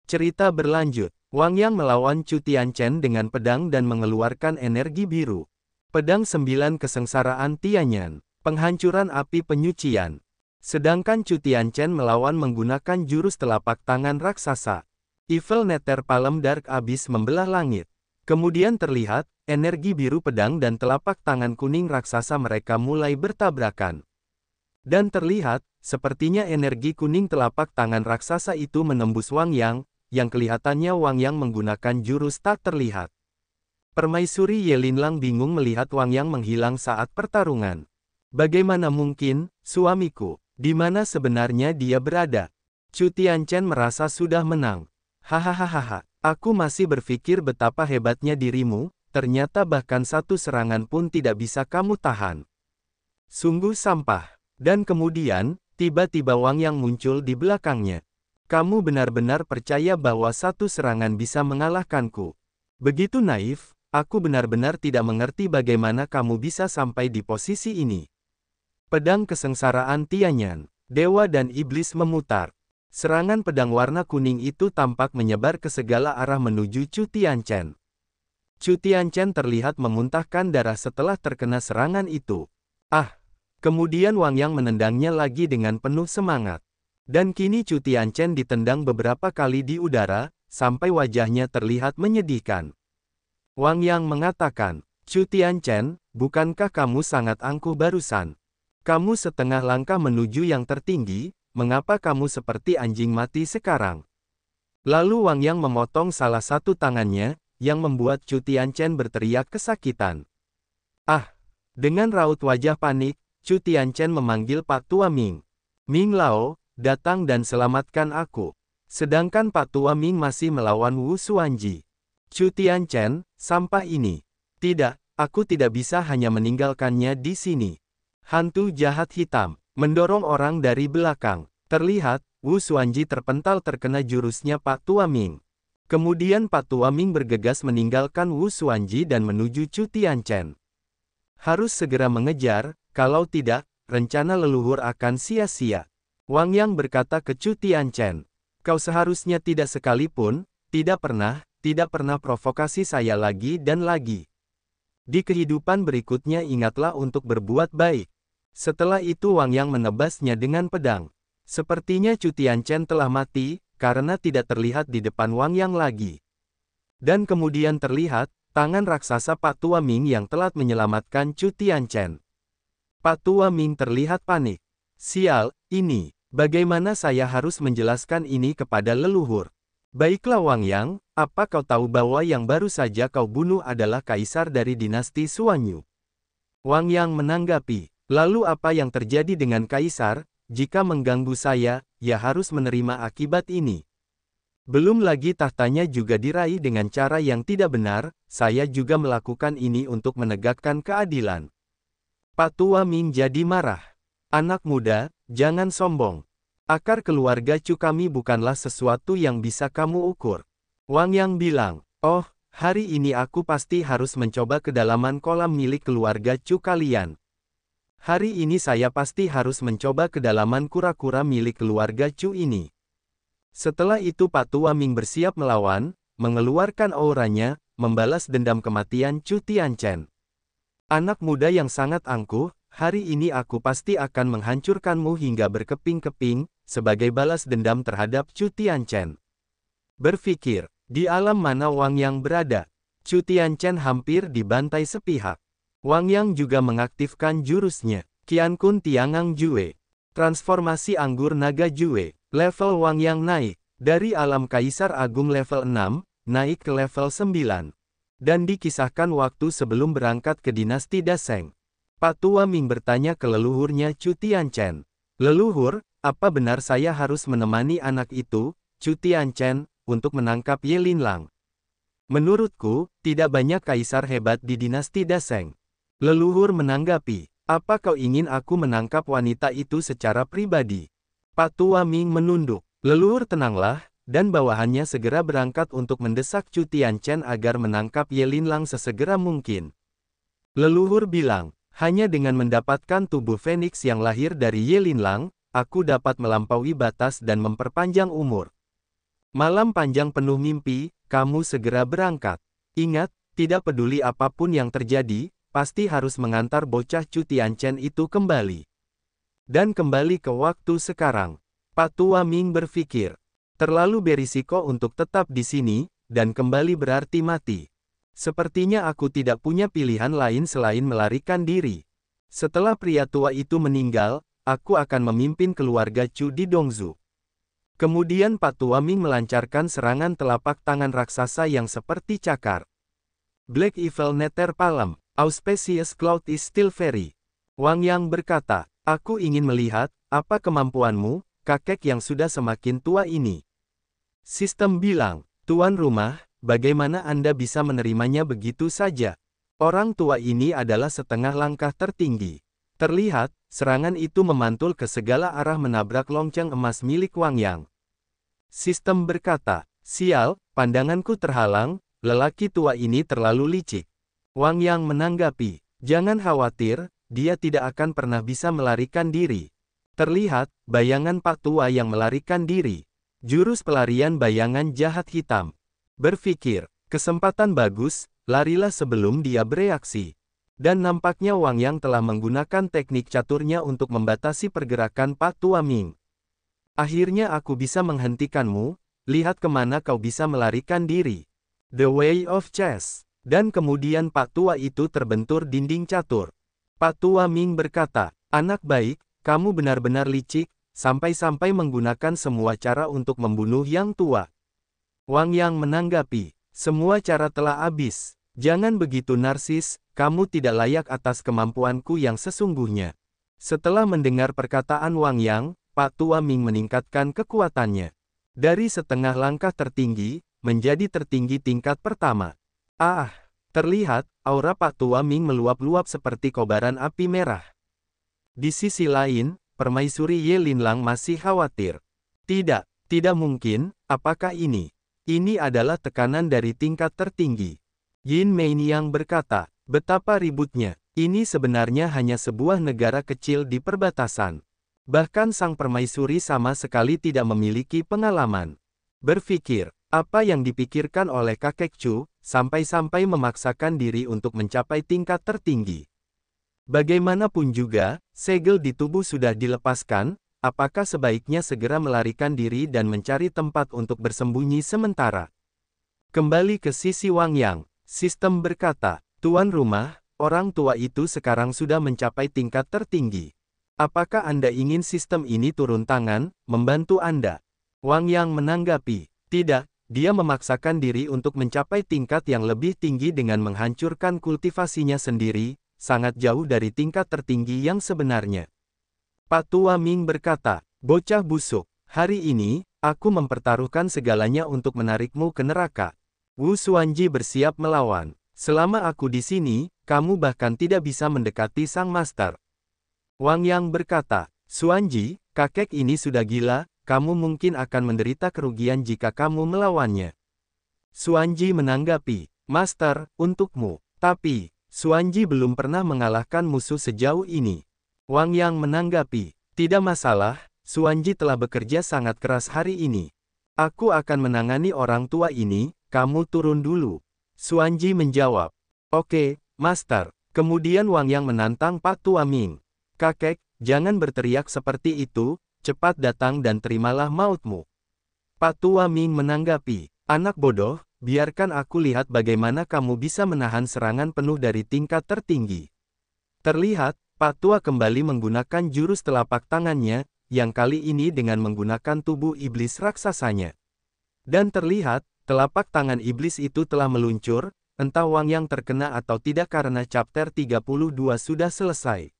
Cerita berlanjut. Wang Yang melawan Chu Tianchen dengan pedang dan mengeluarkan energi biru. Pedang 9 kesengsaraan Tianyan. Penghancuran api penyucian. Sedangkan Chu Tianchen melawan menggunakan jurus telapak tangan raksasa. Evil Nether Palm Dark Abyss membelah langit. Kemudian terlihat, energi biru pedang dan telapak tangan kuning raksasa mereka mulai bertabrakan. Dan terlihat, sepertinya energi kuning telapak tangan raksasa itu menembus Wang Yang kelihatannya Wang Yang menggunakan jurus tak terlihat. Permaisuri Yelinlang bingung melihat Wang Yang menghilang saat pertarungan. Bagaimana mungkin, suamiku, di mana sebenarnya dia berada? Chu Tianchen merasa sudah menang. Hahaha, aku masih berpikir betapa hebatnya dirimu, ternyata bahkan satu serangan pun tidak bisa kamu tahan. Sungguh sampah. Dan kemudian, tiba-tiba Wang Yang muncul di belakangnya. Kamu benar-benar percaya bahwa satu serangan bisa mengalahkanku. Begitu naif, aku benar-benar tidak mengerti bagaimana kamu bisa sampai di posisi ini. Pedang kesengsaraan Tianyan, dewa dan iblis memutar. Serangan pedang warna kuning itu tampak menyebar ke segala arah menuju Chu Tianchen. Chu Tianchen terlihat memuntahkan darah setelah terkena serangan itu. Kemudian Wang Yang menendangnya lagi dengan penuh semangat. Dan kini Chu Tianchen ditendang beberapa kali di udara, sampai wajahnya terlihat menyedihkan. Wang Yang mengatakan, Chu Tianchen, bukankah kamu sangat angkuh barusan? Kamu setengah langkah menuju yang tertinggi, mengapa kamu seperti anjing mati sekarang? Lalu Wang Yang memotong salah satu tangannya, yang membuat Chu Tianchen berteriak kesakitan. Dengan raut wajah panik, Chu Tianchen memanggil Pak Tua Ming. Ming Lao, datang dan selamatkan aku. Sedangkan Pak Tua Ming masih melawan Wu Xuanji. Chu Tianchen, sampah ini. Tidak, aku tidak bisa hanya meninggalkannya di sini. Hantu jahat hitam, mendorong orang dari belakang. Terlihat, Wu Xuanji terpental terkena jurusnya Pak Tua Ming. Kemudian Pak Tua Ming bergegas meninggalkan Wu Xuanji dan menuju Chu Tianchen. Harus segera mengejar, kalau tidak, rencana leluhur akan sia-sia. Wang Yang berkata ke Chu Tianchen, kau seharusnya tidak sekalipun, tidak pernah provokasi saya lagi dan lagi. Di kehidupan berikutnya ingatlah untuk berbuat baik. Setelah itu Wang Yang menebasnya dengan pedang. Sepertinya Chu Tianchen telah mati, karena tidak terlihat di depan Wang Yang lagi. Dan kemudian terlihat, tangan raksasa Pak Tua Ming yang telah menyelamatkan Chu Tianchen. Pak Tua Ming terlihat panik. Sial, ini. Bagaimana saya harus menjelaskan ini kepada leluhur? Baiklah Wang Yang, apa kau tahu bahwa yang baru saja kau bunuh adalah kaisar dari dinasti Xuanyu? Wang Yang menanggapi, lalu apa yang terjadi dengan kaisar? Jika mengganggu saya, ya harus menerima akibat ini. Belum lagi tahtanya juga diraih dengan cara yang tidak benar, saya juga melakukan ini untuk menegakkan keadilan. Pak Tua Ming jadi marah. Anak muda, jangan sombong. Akar keluarga Chu kami bukanlah sesuatu yang bisa kamu ukur. Wang Yang bilang, hari ini aku pasti harus mencoba kedalaman kolam milik keluarga Chu kalian. Hari ini saya pasti harus mencoba kedalaman kura-kura milik keluarga Chu ini. Setelah itu Pak Tua Ming bersiap melawan, mengeluarkan auranya, membalas dendam kematian Chu Tianchen. Anak muda yang sangat angkuh, hari ini aku pasti akan menghancurkanmu hingga berkeping-keping, sebagai balas dendam terhadap Chu Tianchen. Berpikir, di alam mana Wang Yang berada? Chu Tianchen hampir dibantai sepihak. Wang Yang juga mengaktifkan jurusnya, Qiankun Tiangang Jue. Transformasi anggur naga Jue. Level Wang Yang naik, dari alam Kaisar Agung level 6, naik ke level 9. Dan dikisahkan waktu sebelum berangkat ke dinasti Daseng. Pak Tua Ming bertanya ke leluhurnya Chu Tianchen. Leluhur, apa benar saya harus menemani anak itu, Chu Tianchen, untuk menangkap Yelinlang? Menurutku, tidak banyak kaisar hebat di dinasti Daseng. Leluhur menanggapi, apa kau ingin aku menangkap wanita itu secara pribadi? Pak Tua Ming menunduk. Leluhur tenanglah, dan bawahannya segera berangkat untuk mendesak Chu Tianchen agar menangkap Yelinlang sesegera mungkin. Leluhur bilang, hanya dengan mendapatkan tubuh Phoenix yang lahir dari Yelinlang, aku dapat melampaui batas dan memperpanjang umur. Malam panjang penuh mimpi, kamu segera berangkat. Ingat, tidak peduli apapun yang terjadi, pasti harus mengantar bocah Chu Tianchen itu kembali. Dan kembali ke waktu sekarang. Pak Tua Ming berpikir, terlalu berisiko untuk tetap di sini, dan kembali berarti mati. Sepertinya aku tidak punya pilihan lain selain melarikan diri. Setelah pria tua itu meninggal, aku akan memimpin keluarga Chu di Dongzhou. Kemudian Pak Tua Ming melancarkan serangan telapak tangan raksasa yang seperti cakar. Black Evil Nether Palm, Auspicious Cloud is still very. Wang Yang berkata, aku ingin melihat, apa kemampuanmu, kakek yang sudah semakin tua ini. Sistem bilang, tuan rumah, bagaimana Anda bisa menerimanya begitu saja? Orang tua ini adalah setengah langkah tertinggi. Terlihat, serangan itu memantul ke segala arah menabrak lonceng emas milik Wang Yang. Sistem berkata, sial, pandanganku terhalang, lelaki tua ini terlalu licik. Wang Yang menanggapi, jangan khawatir, dia tidak akan pernah bisa melarikan diri. Terlihat, bayangan Pak Tua yang melarikan diri. Jurus pelarian bayangan jahat hitam. Berpikir, kesempatan bagus, larilah sebelum dia bereaksi. Dan nampaknya Wang Yang telah menggunakan teknik caturnya untuk membatasi pergerakan Pak Tua Ming. Akhirnya aku bisa menghentikanmu, lihat kemana kau bisa melarikan diri. The Way of Chess. Dan kemudian Pak Tua itu terbentur dinding catur. Pak Tua Ming berkata, anak baik, kamu benar-benar licik, sampai-sampai menggunakan semua cara untuk membunuh yang tua. Wang Yang menanggapi, semua cara telah habis. Jangan begitu narsis, kamu tidak layak atas kemampuanku yang sesungguhnya. Setelah mendengar perkataan Wang Yang, Pak Tua Ming meningkatkan kekuatannya. Dari setengah langkah tertinggi, menjadi tertinggi tingkat pertama. Terlihat, aura Pak Tua Ming meluap-luap seperti kobaran api merah. Di sisi lain, Permaisuri Ye Linlang masih khawatir. Tidak mungkin, apakah ini? Ini adalah tekanan dari tingkat tertinggi. Yin Meiniang berkata, betapa ributnya, ini sebenarnya hanya sebuah negara kecil di perbatasan. Bahkan sang permaisuri sama sekali tidak memiliki pengalaman. Berpikir, apa yang dipikirkan oleh kakek Chu, sampai-sampai memaksakan diri untuk mencapai tingkat tertinggi. Bagaimanapun juga, segel di tubuh sudah dilepaskan, apakah sebaiknya segera melarikan diri dan mencari tempat untuk bersembunyi sementara. Kembali ke sisi Wang Yang. Sistem berkata, tuan rumah, orang tua itu sekarang sudah mencapai tingkat tertinggi. Apakah Anda ingin sistem ini turun tangan, membantu Anda? Wang Yang menanggapi, tidak, dia memaksakan diri untuk mencapai tingkat yang lebih tinggi dengan menghancurkan kultivasinya sendiri, sangat jauh dari tingkat tertinggi yang sebenarnya. Pak Tua Ming berkata, bocah busuk, hari ini, aku mempertaruhkan segalanya untuk menarikmu ke neraka. Wu Xuanji bersiap melawan. Selama aku di sini, kamu bahkan tidak bisa mendekati sang master. Wang Yang berkata, Xuanji, kakek ini sudah gila, kamu mungkin akan menderita kerugian jika kamu melawannya. Xuanji menanggapi, Master, untukmu. Tapi, Xuanji belum pernah mengalahkan musuh sejauh ini. Wang Yang menanggapi, tidak masalah, Xuanji telah bekerja sangat keras hari ini. Aku akan menangani orang tua ini. Kamu turun dulu. Xuanji menjawab. Oke, Master. Kemudian Wang Yang menantang Pak Tua Ming. Kakek, jangan berteriak seperti itu, cepat datang dan terimalah mautmu. Pak Tua Ming menanggapi, anak bodoh, biarkan aku lihat bagaimana kamu bisa menahan serangan penuh dari tingkat tertinggi. Terlihat, Pak Tua kembali menggunakan jurus telapak tangannya, yang kali ini dengan menggunakan tubuh iblis raksasanya. Dan terlihat, telapak tangan iblis itu telah meluncur, entah Wang Yang terkena atau tidak karena chapter 32 sudah selesai.